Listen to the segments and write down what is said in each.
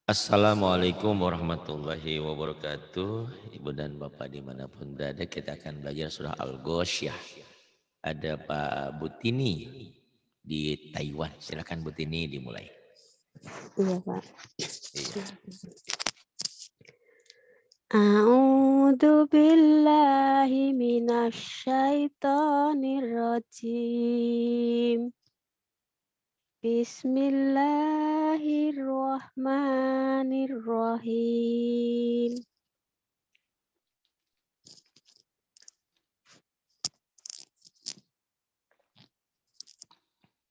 Assalamualaikum warahmatullahi wabarakatuh. Ibu dan Bapak dimanapun berada, kita akan belajar surah Al-Ghoshiyah. Ada Pak Butini di Taiwan. Silakan Butini dimulai. Iya, Pak. Iya. A'udzu billahi minasyaitonir rajim. Bismillahirrahmanirrahim.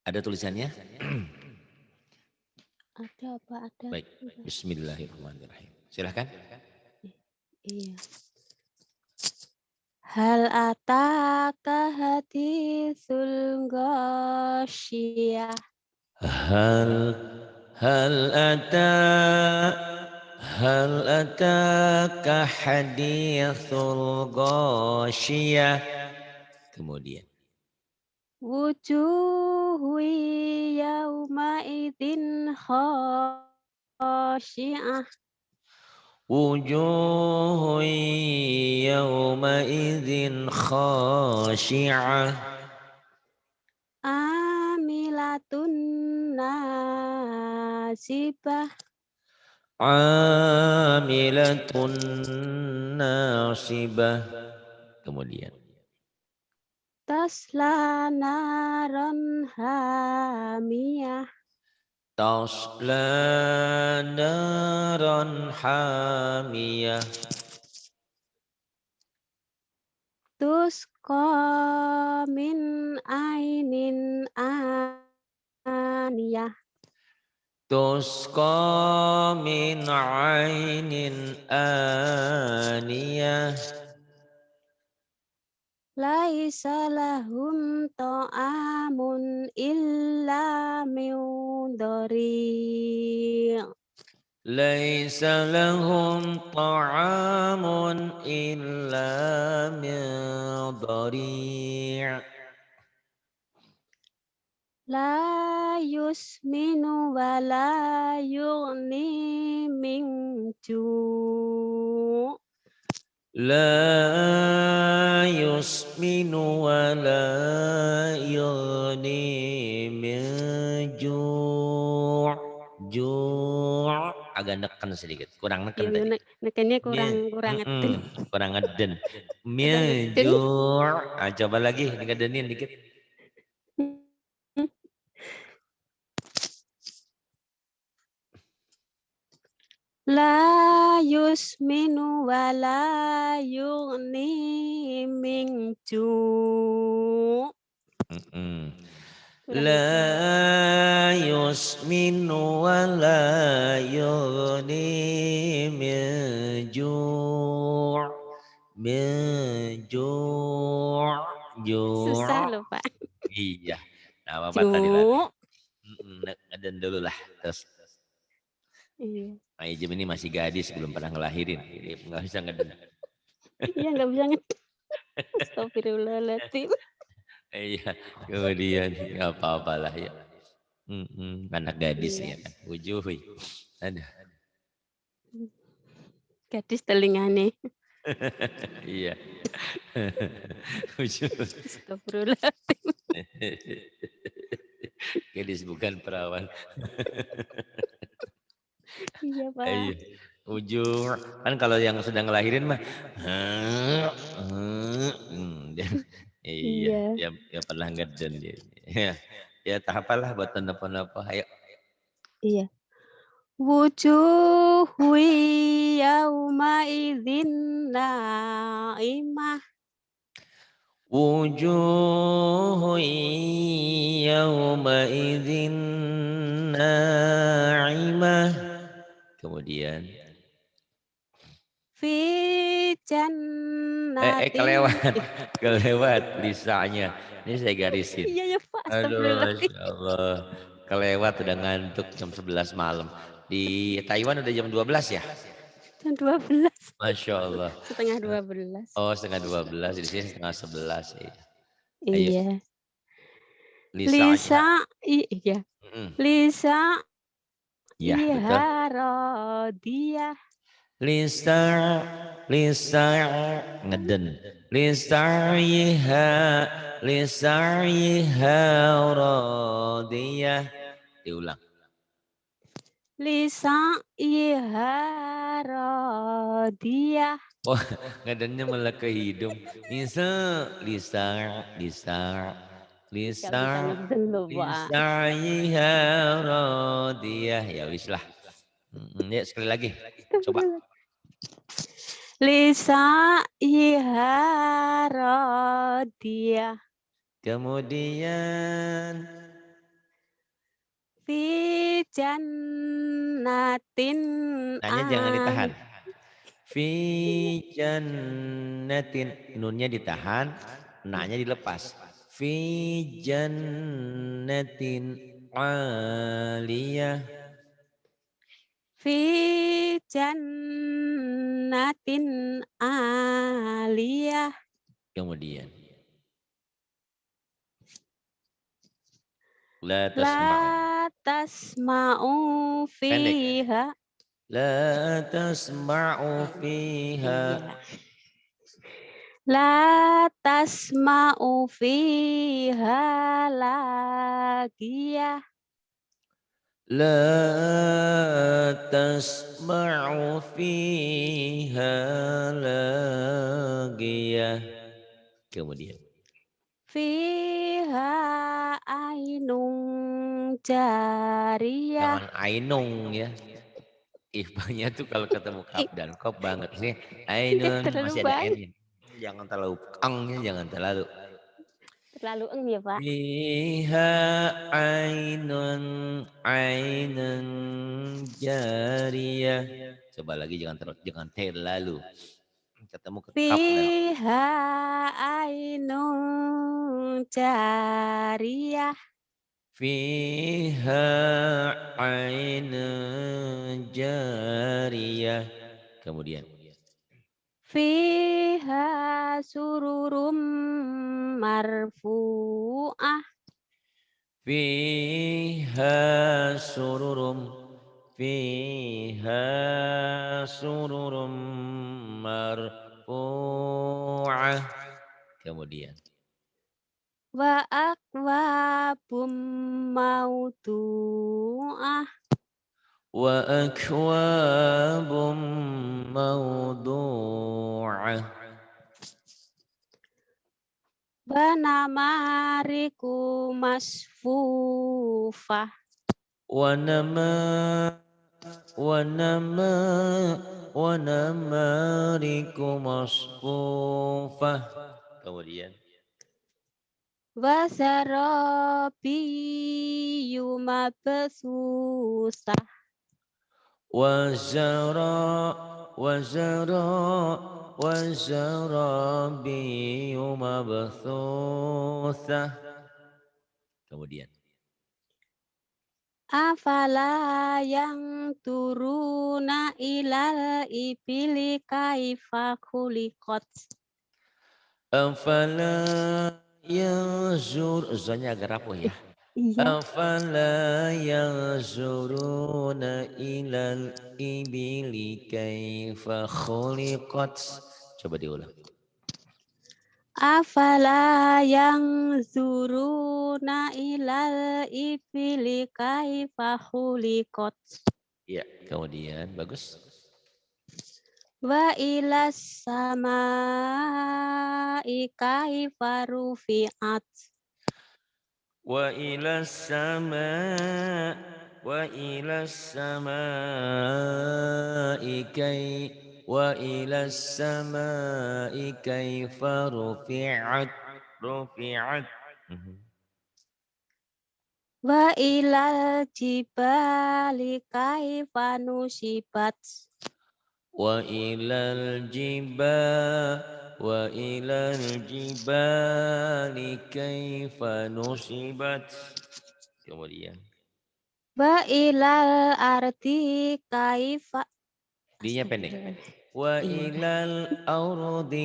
Ada tulisannya? Ada apa? Ada. Baik. Bismillahirrahmanirrahim. Silakan. Iya. Hal ataka haditsul ghasyiyah. Hal ataka hadithul ghasyiyah. Kemudian Wujuhu yawma idzin khashi'ah. wujuhun yawma idzin khashi'ah. Amilatun nasibah. Amilatun nasibah. Kemudian Tasla naran hamiyah. tasla naran hamiyah. Tusqa min ainin aniyah. Tusqa min ainin aniyah. Laisa lahum ta'amun illa min dhari'. Laisa lahum ta'amun illa min dhari'. La yusminu wa la yughni min ju'. La yusminu wa la yughni min ju'. Ju' agak neken sedikit, kurang neken tadi. Iya, nekennya kurang ngeden. Kurang ngeden. Kurang Min ngeden. ju'. Coba lagi ngedenin dikit. La yusminu wa la yughni min ju'. La yusminu wa la yughni min ju'. Min ju'. Susah loh, Pak. Iya. Nah, apa tadi lagi? Ju'. Ngeden dulu lah. Terus. Iya. Nah, Ijem ini masih gadis, belum pernah ngelahirin. Jadi nggak bisa ngeden. Iya, nggak bisa ngeden. Astagfirullahaladzim. Iya, kemudian nggak apa-apalah ya. Anak gadis Iya. ya kan. Wujuhi. Aduh. Gadis telingane. Iya. Wujuhi. Astagfirullahaladzim. Gadis bukan perawan. Iya, Pak. Iya. Ujung kan kalau yang sedang ngelahirin mah iya, Iya. ya pernah ngeden dia. Ya, ya tahapalah buat apa-apa. Ayo. Iya. Wujuhu yawma idzin na'imah. Wujuhun yawma idzin na'imah. Kemudian Fi jannatin. kelewat lisanya. Ini saya garisin. Iya ya, Pak. Aduh, Astagfirullahaladzim. Masya Allah. Kelewat udah ngantuk jam 11 malam. Di Taiwan udah jam 12 ya? Jam 12. Masya Allah. Setengah 12. Oh, setengah 12. Di sini setengah 11. Ya. Ayo, Iya. lisanya. Iya. Mm-mm. Lisa Ya, betul. radiyah. Lisar ngeden. Lisaryiha radiyah. Diulang. Lisa'iha radiyah. Oh, ngedennya malah ke hidung. Gak bisa Lisar, ngeden loh, Pak. lisaryiha radiyah. Ya wis lah. Ya sekali lagi. Coba. Lisa'iha radiyah. Kemudian Fi jannatin nanya jangan ditahan. Fi jannatin, nunnya ditahan, nanya dilepas. Fi jannatin aliyah. Fi jannatin aliyah. Kemudian la tasma'u. La tasma'u Pendek. fiha. La tasma'u fiha. Iya. La tasma'u fiha lagiyah. La tasma'u fiha lagiyah. Kemudian Fiha ainung jariyah. jangan ainung ya. Ifanya tuh kalau ketemu kaf Ih, dan kop banget sih. Ainun terlalu masih ada baik. n-nya. Jangan terlalu angnya, jangan terlalu. Terlalu ya, Pak. Fiha ainun jariyah. Coba lagi jangan terlalu. Ketemu ke kaf dan Fiha ainun jariyah. fiha ainun jariyah. Kemudian Fiha sururum marfu'ah. fiha sururum fiha sururum marfu'ah. Kemudian Wa akwabum maudu'ah. wa akwabum mawdu'ah. Wa namariku masfufah. wa nama wa nama wa namariku masfufah. Kemudian Wa zarabiyyu mabsusah. wazara wazara wazarabiyu mabthuthah. Kemudian Afala yang turuna ilal ibili kaifa khuliqat. afala yazur, zanya agak rapuh ya. Iya. Afala yanzuruna ilal ibili kaifa khuliqat. Coba diulang. Afala yang zuruna ilal ibili kaifa khuliqat. Ya, kemudian bagus. Wa ilas samai kaifa rufi'at. Wa ila sama wa ila samai kai wa ila samai kaifa rufi'at. Mhm. Wa ilal jibali kaifa nusibat. Wa ilal jibali kaifa nusibat. Kemudian Wa ilal ardi kaifa. dinya pendek. Astagfirullahaladzim. Wa Iya. ilal ardi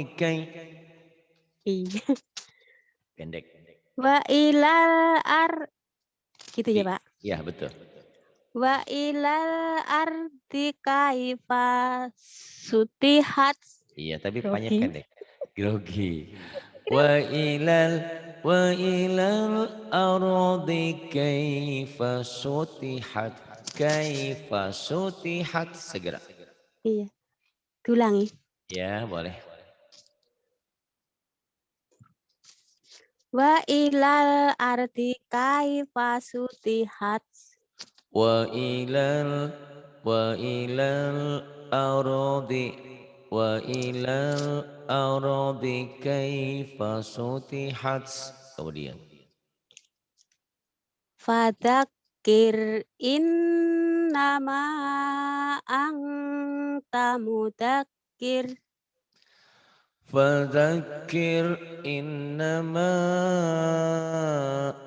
Iya. pendek. Wa ilal ar gitu ya, Di, Pak. ya betul. Wa ilal ardi kaifa sutihat. Iya, tapi panjang Grogi. pendek. Grogi. Wa ilal wa ilal ardi kaifa sutihat. Kaifa sutihat. Segera. Iya, diulangi. Ya, boleh. Wa ilal ardi kaifa sutihat. Wa ilal ardi wa ilal ardi kaifa sutihat. Kemudian Fadzakir innama anta mudzakir. fadzakir innama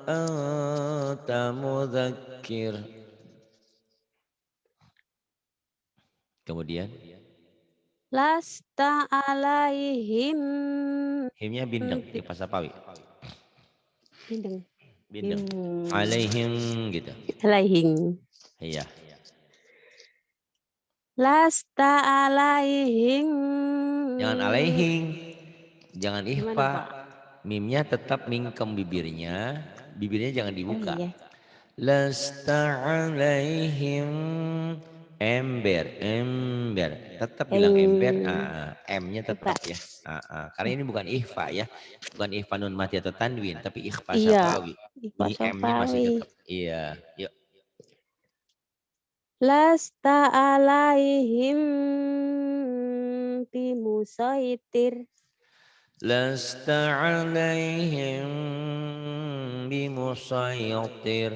anta mudzakir. Kemudian Lasta alaihim himnya bindeng di Pasapawi. bindeng Bindeng. Alaihim gitu. alaihim. Iya. Lasta alaihim. Jangan alaihing. Jangan Gimana, ihfa. Pak? Mimnya tetap mingkem bibirnya. Bibirnya jangan Oh dibuka. iya. Lasta alaihim ember. Ember. Tetap bilang ember. M-nya Pak. tetap ya. Karena ini bukan ihfa ya. Bukan ihfa nun mati atau tanwin. Tapi ikhfa Iya. syafawi. Ikhfa Bunyi M-nya masih syafawi. tetap. Iya. Yuk. Lasta alaihim bimusaitir. Lasta alaihim bimusaytir.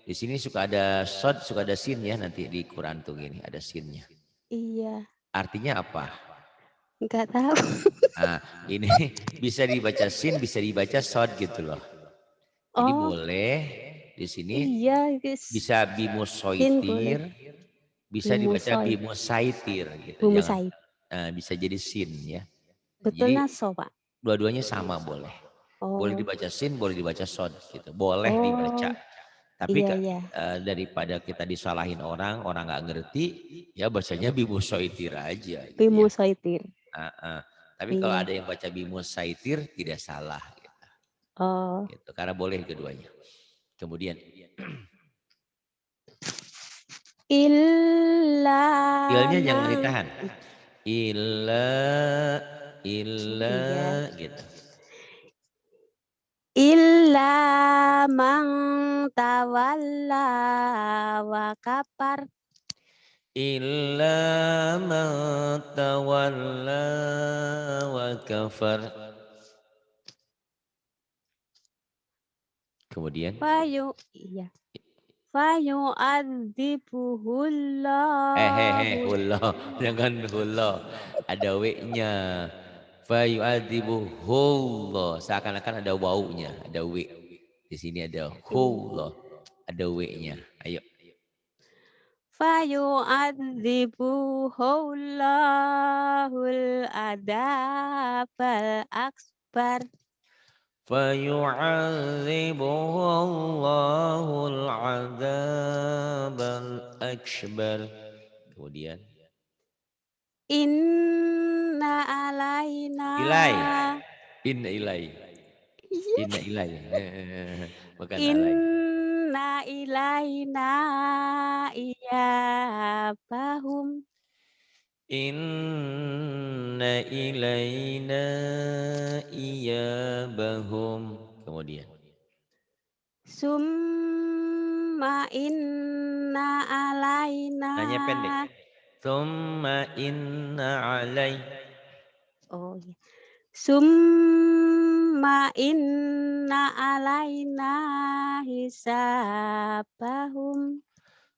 Di sini suka ada sod, suka ada sin ya nanti di Quran tuh gini ada sinnya. Iya, Artinya apa? enggak tahu. Nah, ini bisa dibaca sin, bisa dibaca sod gitu loh. Jadi Oh, boleh di sini iya, guys. bisa Sin boleh. bimusoitir, bisa dibaca Bimusoi. bimusaitir gitu. Jangan Bumusait. bisa jadi sin ya. Betul Jadi naso, Pak. dua-duanya sama boleh. Boleh Oh. dibaca sin, boleh dibaca sod gitu. Boleh dibaca. Oh, Tapi iya iya. daripada kita disalahin orang, orang nggak ngerti, ya bacanya bimusaitir aja gitu ya. Bimusaitir. Tapi kalau Iya. ada yang baca bimusaitir tidak salah gitu. Oh. Gitu. Karena boleh keduanya. Kemudian Illa ilnya jangan man. ditahan. Illa Iya. gitu. Illa man tawalla wa kafar. Illa man tawalla wa kafar. Kemudian Iya. Fayu adzibuhullahu. hullah, jangan hullah. Ada w-nya. Fa yu'adzibuhullah. Seakan-akan ada wawunya, ada w. Di sini ada hullah, ada w-nya. Ayo. Fayu adzibuhullahul adabal akbar. Fa yu'adzibuhullahu al-'adzabal akbar. Kemudian Inna alaina. ilai. Inna ilai. Iya. Inna ilai. Bukan alai. Inna ilaina iyabahum. Inna ilaina iyabahum. Kemudian. Summa inna alaina. Nanya pendek. Thumma inna alai. Oh iya. Summa inna alaina hisabahum.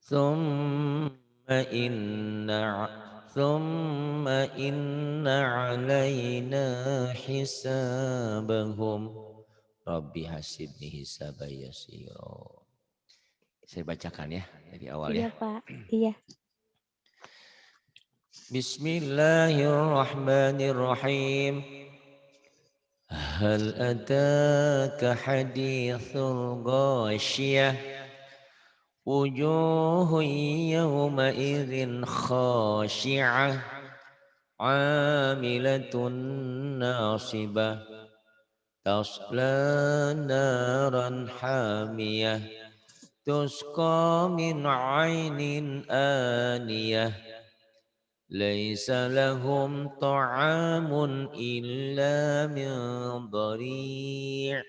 Thumma inna Thumma inna alaina hisabahum. Rabbi hasibni hisaba yasiro. Saya bacakan ya dari awal ya. Iya Pak. Iya. Bismillahirrahmanirrahim. Hal ataka hadithul ghasyiyah wujuhun yawmaidhin khashi'ah 'amilatun nasibah tasla naran hamiyah tusqa min 'ainin aniyah laisa lahum ta'amun illa min dhari'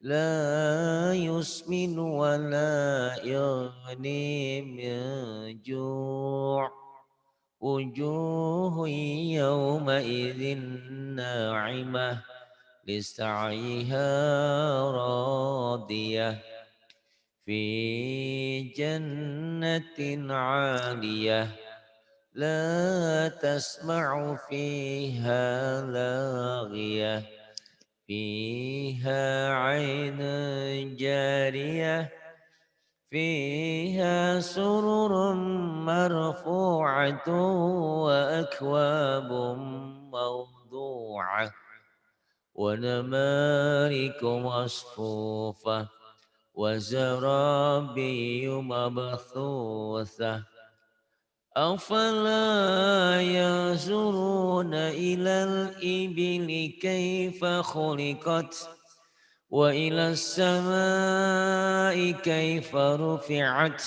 la yusmin wa la yughni min ju' wujuhun yawma idzin na'imah lisa'yiha radiyah fi jannatin 'aliyah la tasma'u fiha laghiyah fiha 'ainun jariyah fiha sururun marfu'atun wa akwabun mawdu'ah wa namariku masfufah wa zarabiyyu mabthuthah afala yanzuruna ilal ibili kaifa khuliqat wa ilas samai kaifa rufi'at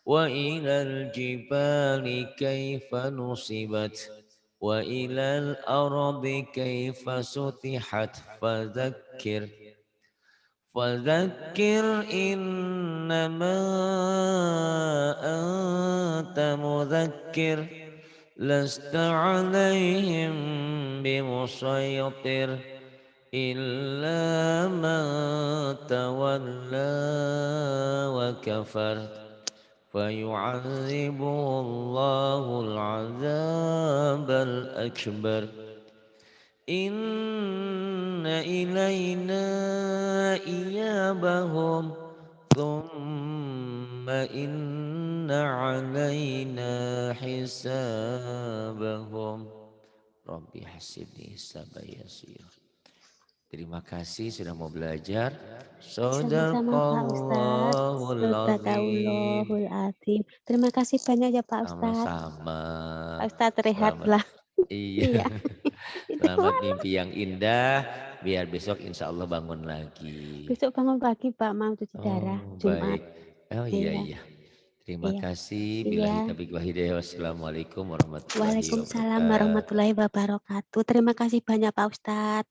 wa ilal jibali kaifa nusibat wa ilal ardi kaifa sutihat fadzakir innama anta mudzakkir lasta alaihim bimusaytir illa man tawalla wa kafar fayu'adzibuhu Allahul 'adzabal akbar inna ilayna iyabahum thumma inna alayna hisabahum Rabbi hasibni hisaba yasir. Terima kasih sudah mau belajar. Sama-sama Pak Ustadz. Sadaqallahul azim. Sadaqallahul azim. Terima kasih banyak ya Pak Ustadz. Sama-sama. Pak Ustadz Selamat. rehatlah. Iya. Iya. Itu Selamat mimpi yang indah. Biar besok insya Allah bangun lagi. besok bangun pagi Pak mau cuci darah Oh Jumat. baik. Oh iya Iya. iya. Terima Iya. kasih. Billahi Iya. taufiq wal hidayah. Wassalamualaikum warahmatullahi Waalaikumsalam wabarakatuh. warahmatullahi wabarakatuh. Terima kasih banyak Pak Ustadz.